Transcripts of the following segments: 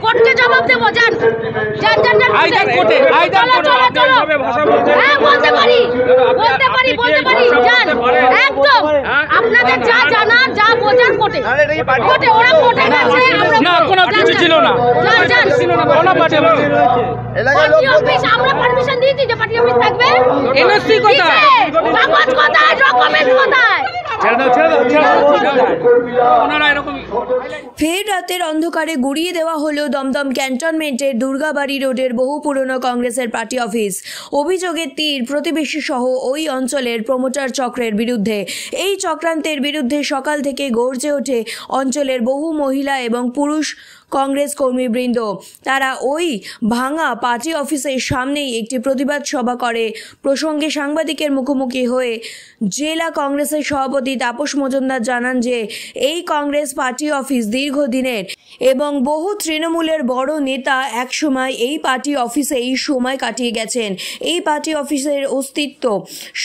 কোর্টকে জবাব দেবো। যান যান যান যান চলো হ্যাঁ বলতে পারি যান একদম আপনাদের যা জানা যা বোঝার কোর্টে ওরা কোর্টে গেছে। না কোনো কিছু ছিল না। যান পার্টি অফিস আমরা পারমিশন দিয়েছি যে পার্টি অফিস থাকবে। এনওসি কোথায়? কাগজ কোথায়? ডকুমেন্ট কোথায়? ফের রাতের অন্ধকারে গুড়িয়ে দেওয়া হলো দমদম ক্যান্টনমেন্টের দুর্গাবাড়ি রোডের বহু পুরনো কংগ্রেসের পার্টি অফিস। অভিযোগের তীর প্রতিবেশী সহ ওই অঞ্চলের প্রমোটার চক্রের বিরুদ্ধে। এই চক্রান্তের বিরুদ্ধে সকাল থেকে গর্জে ওঠে অঞ্চলের বহু মহিলা এবং পুরুষ কংগ্রেস কর্মীবৃন্দ। তারা ওই ভাঙা পার্টি অফিসের সামনেই একটি প্রতিবাদ সভা করে। প্রসঙ্গে সাংবাদিকের মুখোমুখি হয়ে জেলা কংগ্রেসের সভাপতি তাপস মজুমদার জানান যে এই কংগ্রেস পার্টি অফিস দীর্ঘদিনের এবং বহু তৃণমূলের বড় নেতা একসময় এই পার্টি অফিসেই সময় কাটিয়ে গেছেন। এই পার্টি অফিসের অস্তিত্ব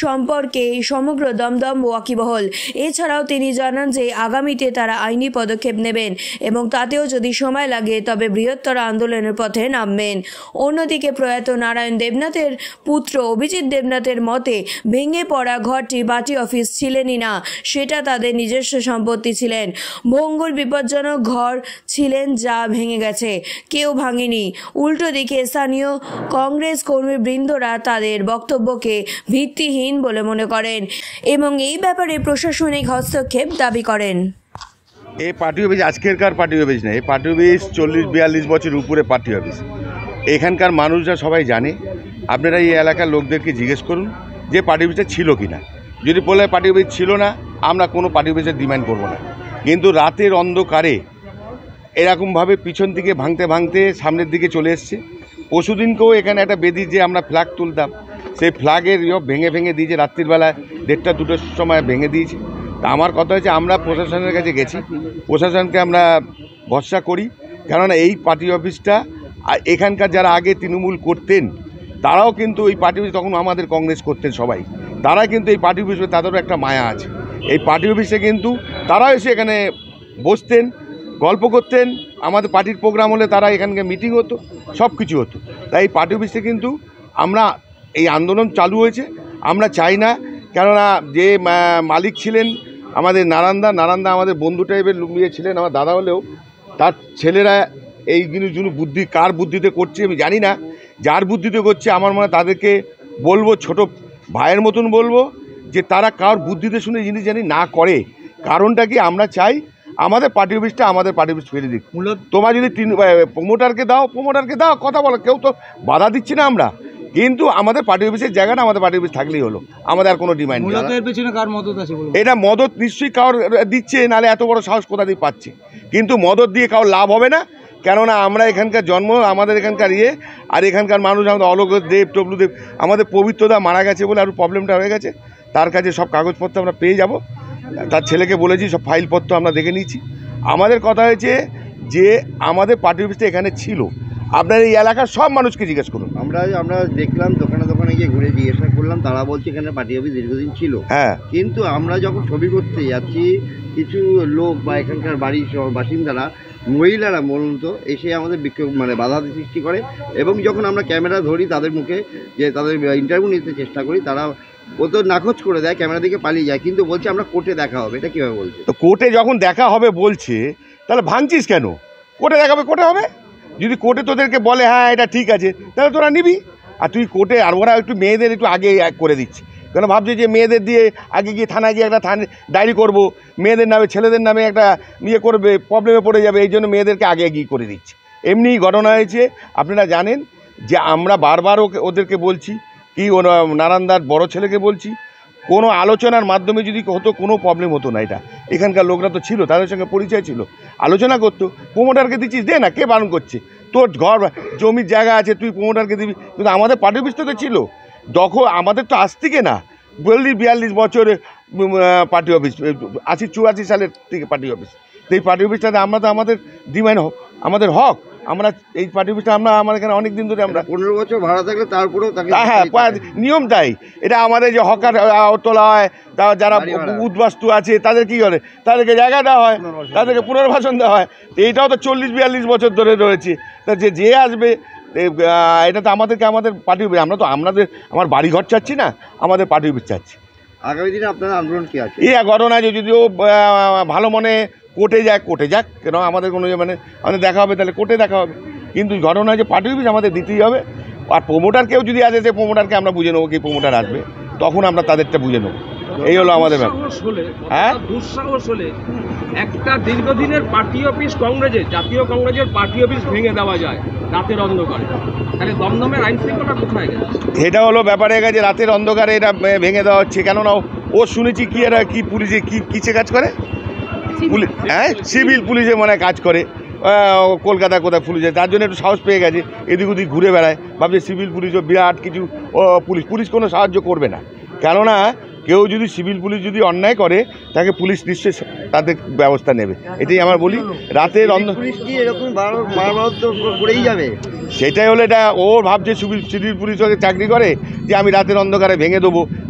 সম্পর্কে সমগ্র দমদম ওয়াকিবহল। এছাড়াও তিনি জানান যে আগামীতে তারা আইনি পদক্ষেপ নেবেন এবং তাতেও যদি সময় লাগে তবে বৃহত্তর আন্দোলনের পথে নামবেন। অন্যদিকে প্রয়াত নারায়ণ দেবনাথের পুত্র অভিজিৎ দেবনাথের মতে ভেঙে পড়া ঘরটি পার্টি অফিস ছিলেনই না, সেটা তাদের নিজস্ব সম্পত্তি ছিলেন। ভঙ্গুর বিপজ্জনক ঘর ছিলেন যা ভেঙে গেছে, কেউ ভাঙেনি। উল্টো দিকে স্থানীয় কংগ্রেস কর্মীবৃন্দরা তাদের বক্তব্যকে ভিত্তিহীন বলে মনে করেন এবং এই ব্যাপারে প্রশাসনিক হস্তক্ষেপ দাবি করেন। এই পার্টি অফিস আজকেরকার পার্টি অফিস না, এই পার্টি অফিস 40-42 বছর উপরে পার্টি অফিস। এখানকার মানুষরা সবাই জানে। আপনারা এই এলাকার লোকদেরকে জিজ্ঞেস করুন যে পার্টি অফিসটা ছিল কি না। যদি বলে পার্টি অফিস ছিল না, আমরা কোনো পার্টি অফিসের ডিমান্ড করবো না। কিন্তু রাতের অন্ধকারে এরকমভাবে পিছন দিকে ভাঙতে ভাঙতে সামনের দিকে চলে এসছে। পরশুদিনকেও এখানে একটা বেদি যে আমরা ফ্ল্যাগ তুলতাম, সেই ফ্ল্যাগের ভেঙে ভেঙে দিয়েছে। রাত্রিবেলায় 1টা-2টোর সময় ভেঙে দিয়েছে। তা আমার কথা হচ্ছে আমরা প্রশাসনের কাছে গেছি, প্রশাসনকে আমরা ভরসা করি। কেননা এই পার্টি অফিসটা এখানকার যারা আগে তৃণমূল করতেন তারাও কিন্তু এই পার্টি অফিস, তখন আমাদের কংগ্রেস করতেন সবাই, তারা কিন্তু এই পার্টি অফিসে তাদেরও একটা মায়া আছে। এই পার্টি অফিসে কিন্তু তারাও এসে এখানে বসতেন, গল্প করতেন। আমাদের পার্টির প্রোগ্রাম হলে তারা এখানকার মিটিং হতো, সব কিছু হতো। তাই এই পার্টি অফিসে কিন্তু আমরা এই আন্দোলন চালু হয়েছে। আমরা চাই না, কেননা যে মালিক ছিলেন আমাদের নারায়ণদা আমাদের বন্ধু টাইপের লুমিয়ে ছিলেন, আমার দাদা হলেও তার ছেলেরা এই জিনিসগুলো বুদ্ধি কার বুদ্ধিতে করছে আমি জানি না। যার বুদ্ধিতে করছে আমার মনে হয় তাদেরকে বলবো, ছোট ভাইয়ের মতন বলবো যে তারা কার বুদ্ধিতে শুনে জিনিস জানি না করে। কারণটা কি, আমরা চাই আমাদের পার্টি অফিসটা আমাদের পার্টি অফিস ফেলে দিক। তোমরা যদি প্রমোটারকে দাও কথা বলো, কেউ তো বাধা দিচ্ছি না আমরা, কিন্তু আমাদের পার্টি অফিসের জায়গাটা আমাদের পার্টি অফিস থাকলেই হলো। আমাদের আর কোনো ডিমান্ড নেই। এটা মদত নিশ্চয়ই কারোর দিচ্ছে, নাহলে এত বড় সাহস কোথা দিয়ে পাচ্ছে। কিন্তু মদত দিয়ে কারোর লাভ হবে না, কেননা আমরা এখানকার জন্ম, আমাদের এখানকার আর এখানকার মানুষ, আমাদের অলোকদেব টবলুদেব, আমাদের পবিত্রদা মারা গেছে বলে আরও প্রবলেমটা হয়ে গেছে। তার কাছে সব কাগজপত্র আমরা পেয়ে যাব, তার ছেলেকে বলেছি সব ফাইলপত্র আমরা দেখে নিয়েছি। আমাদের কথা হয়েছে যে আমাদের পার্টি অফিসটা এখানে ছিল। আপনার এই এলাকার সব মানুষকে জিজ্ঞেস করুন। আমরা দেখলাম দোকানে গিয়ে ঘুরে জিজ্ঞাসা করলাম, তারা বলছে এখানে পার্টি অফিস দীর্ঘদিন ছিল। হ্যাঁ, কিন্তু আমরা যখন ছবি করতে যাচ্ছি, কিছু লোক বা এখানকার বাড়ির বাসিন্দারা, মহিলারা মূলত এসে আমাদের বিক্ষোভ বাধা সৃষ্টি করে। এবং যখন আমরা ক্যামেরা ধরি তাদের মুখে, যে তাদের ইন্টারভিউ নিতে চেষ্টা করি, তারা ও তো নাকচ করে দেয়, ক্যামেরা দিকে পালিয়ে যায়। কিন্তু বলছে আমরা কোর্টে দেখা হবে। এটা কীভাবে বলছে? তো কোর্টে যখন দেখা হবে বলছে, তাহলে ভাঙছিস কেন? কোর্টে দেখাবে, কোর্টে হবে। যদি কোর্টে তোদেরকে বলে হ্যাঁ এটা ঠিক আছে, তাহলে তোরা নিবি। আর তুই কোর্টে, আর ওরা একটু মেয়েদের একটু আগে করে দিচ্ছে, কেন ভাবছে যে মেয়েদের দিয়ে আগে গিয়ে থানায় গিয়ে একটা ডায়েরি করবো, মেয়েদের নামে ছেলেদের নামে একটা করবে, প্রবলেমে পড়ে যাবে, এই জন্য মেয়েদেরকে আগে গিয়ে করে দিচ্ছে। এমনি ঘটনা হয়েছে। আপনারা জানেন যে আমরা বারবার ওদেরকে বলছি, কি নারায়ণদার বড় ছেলেকে বলছি, কোনো আলোচনার মাধ্যমে যদি হতো কোনো প্রবলেম হতো না। এটা এখানকার লোকরা তো ছিল, তাদের সঙ্গে পরিচয় ছিল, আলোচনা করতো। প্রমোটারকে দিচ্ছিস, দে না, কে বারণ করছে? তোর ঘর জমির জায়গা আছে, তুই প্রমোটারকে দিবি। কিন্তু আমাদের পার্টি অফিস তো ছিল, দখল আমাদের তো আজ থেকে না, 42 বছরে পার্টি অফিস, 84 সালের থেকে পার্টি অফিস। এই পার্টি অফিসটাতে আমরা তো আমাদের ডিমান্ড, আমাদের হক, আমরা এই পার্টি অফিসটা আমার এখানে অনেক দিন ধরে আমরা 15 বছর ভাড়া থাকলে তারপরেও তাকে হ্যাঁ নিয়ম তাই। এটা আমাদের যে হকার তোলা হয়, যারা উদ্বাস্তু আছে তাদের কি করে, তাদেরকে জায়গা দেওয়া হয়, তাদেরকে পুনর্বাসন দেওয়া হয়। তো এইটাও তো 40-42 বছর ধরে রয়েছে। তা যে আসবে এটা তো আমাদের পার্টি অফিস। আমরা তো আমার বাড়িঘর চাচ্ছি না, আমাদের পার্টি অফিস চাচ্ছি। আগামী দিনে আপনাদের আন্দোলন কি আছে? এই ঘটনা যদিও ভালো মনে কোর্টে যাক, কেন আমাদের কোনো আমাদের দেখা হবে, তাহলে কোর্টে দেখা হবে। কিন্তু ঘটনা যে পার্টি অফিস আমাদের দিতেই হবে। আর প্রমোটার কেউ যদি আসে, সে প্রমোটারকে আমরা বুঝে নেবো কি প্রমোটার আসবে, তখন আমরা তাদেরটা বুঝে নেবো। এই হলো আমাদের ব্যাপার। হ্যাঁ, দুঃসাহস হলে একটা দীর্ঘদিনের পার্টি অফিস কংগ্রেসের, জাতীয় কংগ্রেসের পার্টি অফিস ভেঙে দেওয়া যায় রাতের অন্ধকারে, তাহলে দমদমের আইন শৃঙ্খলা কোথায় গেছে? এটা হলো ব্যাপারে গেছে, রাতের অন্ধকারে এটা ভেঙে দেওয়া হচ্ছে। কেননা ও শুনেছি কি এরা কি পুলিশে কিসে কাজ করে, হ্যাঁ সিভিল পুলিশে মনে কাজ করে কলকাতা কোথায় পুলিশে, তার জন্য একটু সাহস পেয়ে গেছে, এদিক ওদিক ঘুরে বেড়ায়, ভাবছে সিভিল পুলিশও বিরাট কিছু। পুলিশ কোনো সাহায্য করবে না, কেননা কেউ যদি সিভিল পুলিশ যদি অন্যায় করে তাকে পুলিশ নিশ্চয়ই তাদের ব্যবস্থা নেবে। এটাই আমার বলি। রাতের পুলিশ কি এরকম করেই যাবে? সেটাই হলো, এটা ও ভাবছে সিভিল পুলিশ চাকরি করে যে আমি রাতের অন্ধকারে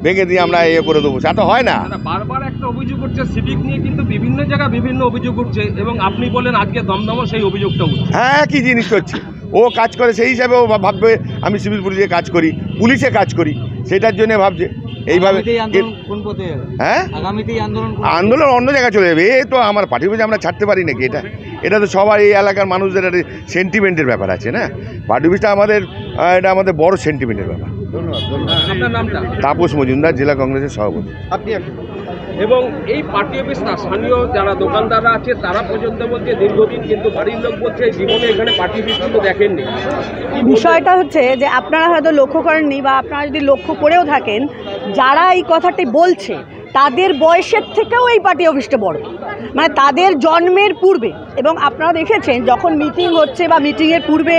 ভেঙে দিয়ে আমরা করে দেবো, সেটা হয় না। বারবার একটা অভিযোগ করছে সিভিক নিয়ে, কিন্তু বিভিন্ন জায়গায় বিভিন্ন অভিযোগ উঠছে, এবং আপনি বলেন আজকে দমদমও সেই অভিযোগটা উঠছে। হ্যাঁ, কি জিনিস হচ্ছে, ও কাজ করে সেই হিসাবে ও ভাববে আমি সিভিল পুলিশে কাজ করি, পুলিশে কাজ করি, সেটার জন্য ভাবছে এইভাবে। হ্যাঁ, আন্দোলন অন্য জায়গায় চলে যাবে। এই তো আমার পার্টি অফিসে আমরা ছাড়তে পারি নাকি? এটা তো সবার এই এলাকার মানুষদের একটা সেন্টিমেন্টের ব্যাপার আছে না। পার্টি অফিসটা এটা আমাদের বড় সেন্টিমেন্টের ব্যাপার। তাপস মজুমদার, জেলা কংগ্রেসের সভাপতি। এবং এই পার্টি অফিসটা স্থানীয় যারা দোকানদাররা আছে তারা পর্যন্ত বলছে দীর্ঘদিন, কিন্তু বাড়ির লোক বলছে জীবনে এখানে পার্টি অফিস কিন্তু দেখেননি। বিষয়টা হচ্ছে যে আপনারা হয়তো লক্ষ্য করেননি, বা আপনারা যদি লক্ষ্য করেও থাকেন, যারা এই কথাটি বলছে তাদের বয়সের থেকেও এই পার্টি অফিসটা বড়, মানে তাদের জন্মের পূর্বে। এবং আপনারা দেখেছেন যখন মিটিং হচ্ছে বা মিটিংয়ের পূর্বে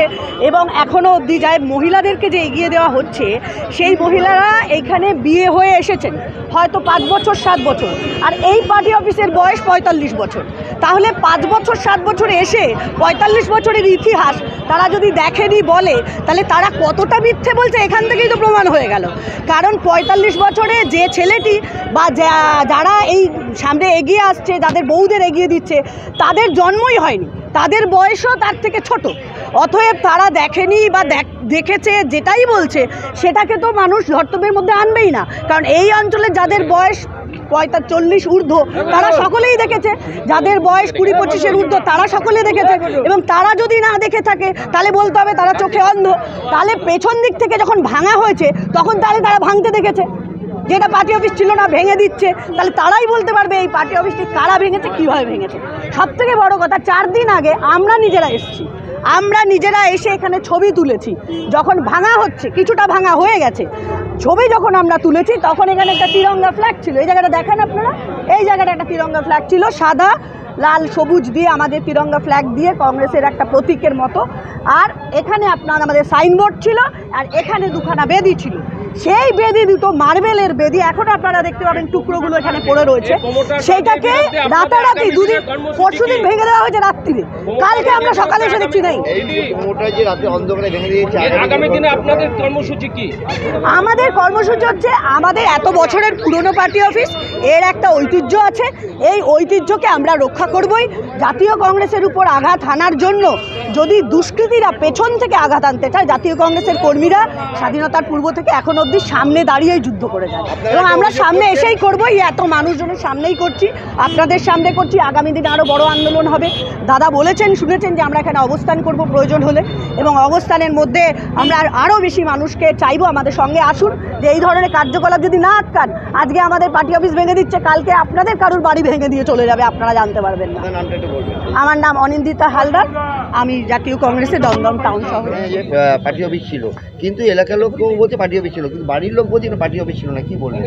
এবং এখনও অবধি যায় মহিলাদেরকে যে এগিয়ে দেওয়া হচ্ছে, সেই মহিলারা এইখানে বিয়ে হয়ে এসেছেন হয়তো 5 বছর 7 বছর, আর এই পার্টি অফিসের বয়স 45 বছর। তাহলে 5 বছর 7 বছর এসে 45 বছরের ইতিহাস তারা যদি দেখেনি বলে, তাহলে তারা কতটা মিথ্যে বলছে এখান থেকেই তো প্রমাণ হয়ে গেল। কারণ 45 বছরে যে ছেলেটি বা যারা এই সামনে এগিয়ে আসছে, যাদের বউদের এগিয়ে দিচ্ছে, তাদের জন্মই হয়নি, তাদের বয়সও তার থেকে ছোট। অতএব তারা দেখেনি বা দেখেছে যেটাই বলছে, সেটাকে তো মানুষ ধর্তব্যের মধ্যে আনবেই না। কারণ এই অঞ্চলে যাদের বয়স 45 ঊর্ধ্ব তারা সকলেই দেখেছে, যাদের বয়স 20-25-এর ঊর্ধ্ব তারা সকলে দেখেছে। এবং তারা যদি না দেখে থাকে তাহলে বলতে হবে তারা চোখে অন্ধ। তাহলে পেছন দিক থেকে যখন ভাঙা হয়েছে তখন তারা ভাঙতে দেখেছে, যেটা পার্টি অফিস ছিল না ভেঙে দিচ্ছে, তাহলে তারাই বলতে পারবে এই পার্টি অফিসটি কারা ভেঙেছে, কীভাবে ভেঙেছে। সবথেকে বড় কথা, 4 দিন আগে আমরা নিজেরা এসে এখানে ছবি তুলেছি। যখন ভাঙা হচ্ছে, কিছুটা ভাঙা হয়ে গেছে, ছবি যখন আমরা তুলেছি তখন এখানে একটা তিরঙ্গা ফ্ল্যাগ ছিল। এই জায়গাটা দেখেন আপনারা, এই জায়গাটা একটা তিরঙ্গা ফ্ল্যাগ ছিল, সাদা লাল সবুজ দিয়ে আমাদের তিরঙ্গা ফ্ল্যাগ দিয়ে কংগ্রেসের একটা প্রতীকের মতো। আর এখানে আমাদের সাইনবোর্ড ছিল, আর এখানে 2খানা বেদি ছিল। সেই বেদি দুটো মার্বেলের বেদি, এখন আপনারা দেখতে পাবেন টুকরোগুলো এখানে পড়ে রয়েছে। সেইটাকে রাতারাতি পরশুদিন ভেঙে দেওয়া হয়েছে রাত্রিরে, কালকে আমরা সকালে এসে দেখছি নাই। আগামী দিনে আপনাদের কর্মসূচি কি? আমাদের কর্মসূচি হচ্ছে, আমাদের এত বছরের পুরনো পার্টি অফিস, এর একটা ঐতিহ্য আছে, এই ঐতিহ্যকে আমরা রক্ষা করবই। জাতীয় কংগ্রেসের উপর আঘাত হানার জন্য যদি দুষ্কৃতীরা পেছন থেকে আঘাত আনতে চায়, জাতীয় কংগ্রেসের কর্মীরা স্বাধীনতার পূর্ব থেকে এখন অবধি সামনে দাঁড়িয়েই যুদ্ধ করে যায়, এবং আমরা সামনে এসেই করবই। এত মানুষজনের সামনেই করছি, আপনাদের সামনে করছি। আগামী দিনে আরও বড় আন্দোলন হবে। দাদা বলেছেন, শুনেছেন যে আমরা এখানে অবস্থান করব প্রয়োজন হলে, এবং অবস্থানের মধ্যে আমরা আরও বেশি মানুষকে চাইবো আমাদের সঙ্গে আসুন। যে এই ধরনের কার্যকলাপ যদি না আটকান, আজকে আমাদের পার্টি অফিস ভেঙে দিচ্ছে, কালকে আপনাদের কারুর বাড়ি ভেঙে দিয়ে চলে যাবে, আপনারা জানতে পারবেন না। আমার নাম অনিন্দিতা হালদার, আমি জাতীয় কংগ্রেসের দমদম টাউন শহরে। পার্টি অফিস ছিল, কিন্তু এলাকার লোক বলছে পার্টি অফিস ছিল, কিন্তু বাড়ির লোক বলছে পার্টি অফিস ছিল না, কি বলবেন?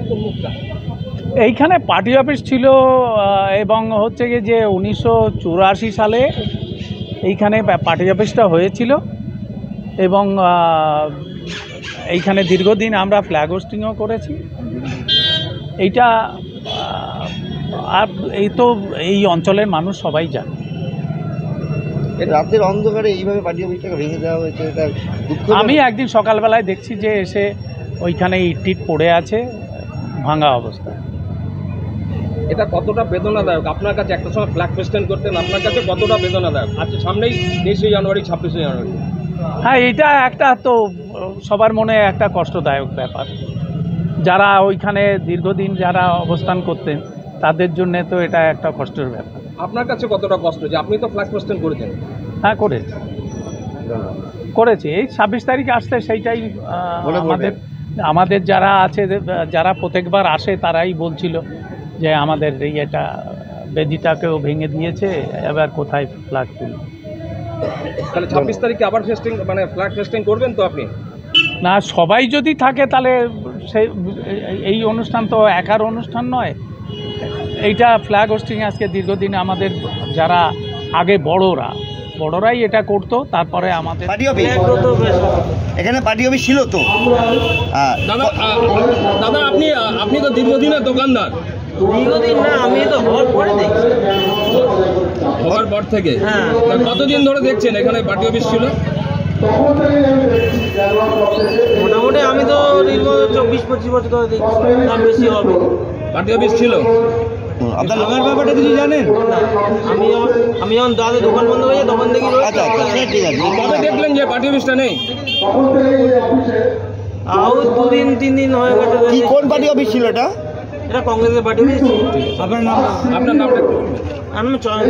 এইখানে পার্টি অফিস ছিল, এবং হচ্ছে কি যে 1984 সালে এইখানে পার্টি অফিসটা হয়েছিল, এবং এইখানে দীর্ঘদিন আমরা ফ্ল্যাগ হোস্টিংও করেছি। এইটা আর এই তো এই অঞ্চলের মানুষ সবাই জানে। রাতের অন্ধকারে এইভাবে পার্টি অফিসটাকে ভেঙে দেওয়া হয়েছে, এটা দুঃখ। আমি একদিন সকালবেলায় দেখছি যে এসে ওইখানে ইট টিট পড়ে আছে ভাঙা অবস্থা। এটা কতটা বেদনাদায়ক আপনার কাছে? একটা সময় ফ্ল্যাগ ফেস্টেন করতেন, আপনার কাছে কতটা বেদনাদায়ক? আজকে সামনেই 23শে জানুয়ারি, 26শে জানুয়ারি। হ্যাঁ, এটা একটা তো সবার মনে একটা কষ্টদায়ক ব্যাপার। যারা ওইখানে দীর্ঘদিন যারা অবস্থান করতেন তাদের জন্য তো এটা একটা কষ্টের ব্যাপার। আপনার কাছে কতটা কষ্ট যে আপনি তো ফ্ল্যাগ ফেস্টেন করেছেন? হ্যাঁ, করেছি। এই 26 তারিখ আসতে সেইটাই আমাদের যারা আছে, যারা প্রত্যেকবার আসে তারাই বলছিল যে আমাদের এটা বেদিটাকেও ভেঙে দিয়েছে, এবার কোথায় ফ্ল্যাগ তুলবে। তাহলে 26 তারিখে আবার ফেস্টিং মানে ফ্ল্যাগ ফেস্টিং করবেন তো আপনি? না, সবাই যদি থাকে তাহলে এই অনুষ্ঠান তো একার অনুষ্ঠান নয়। এইটা ফ্ল্যাগ হোস্টিং আজকে দীর্ঘদিন আমাদের যারা আগে বড়রাই এটা করতো, তারপরে আমাদের পার্টি অফিস এখানে পার্টি অফিস ছিল তো। দাদা আপনি তো দীর্ঘদিনের দোকানদার। দীর্ঘদিন না, আমি তো হওয়ার পরে দেখছি। হওয়ার পর থেকে? হ্যাঁ। কতদিন ধরে দেখছেন এখানে পার্টি অফিস ছিল? মোটামুটি আমি তো দীর্ঘ 24-25 বছর ধরে দেখছি, না বেশি হবে। পার্টি অফিস ছিল? আপনার আমার ব্যাপারটা কিছু জানেন? আমি যখন দাদা দোকান বন্ধ হয়ে যায় তখন দেখি। আচ্ছা, ঠিক আছে। কবে দেখলেন যে পার্টি অফিসটা নেই? আও 2-3 দিন হয়ে গেছে। কি কোন পার্টি অফিস ছিল এটা? এটা কংগ্রেসের পার্টি অফিস। আপনার নাম? আপনার নামটা একটু? আমি চয়ন।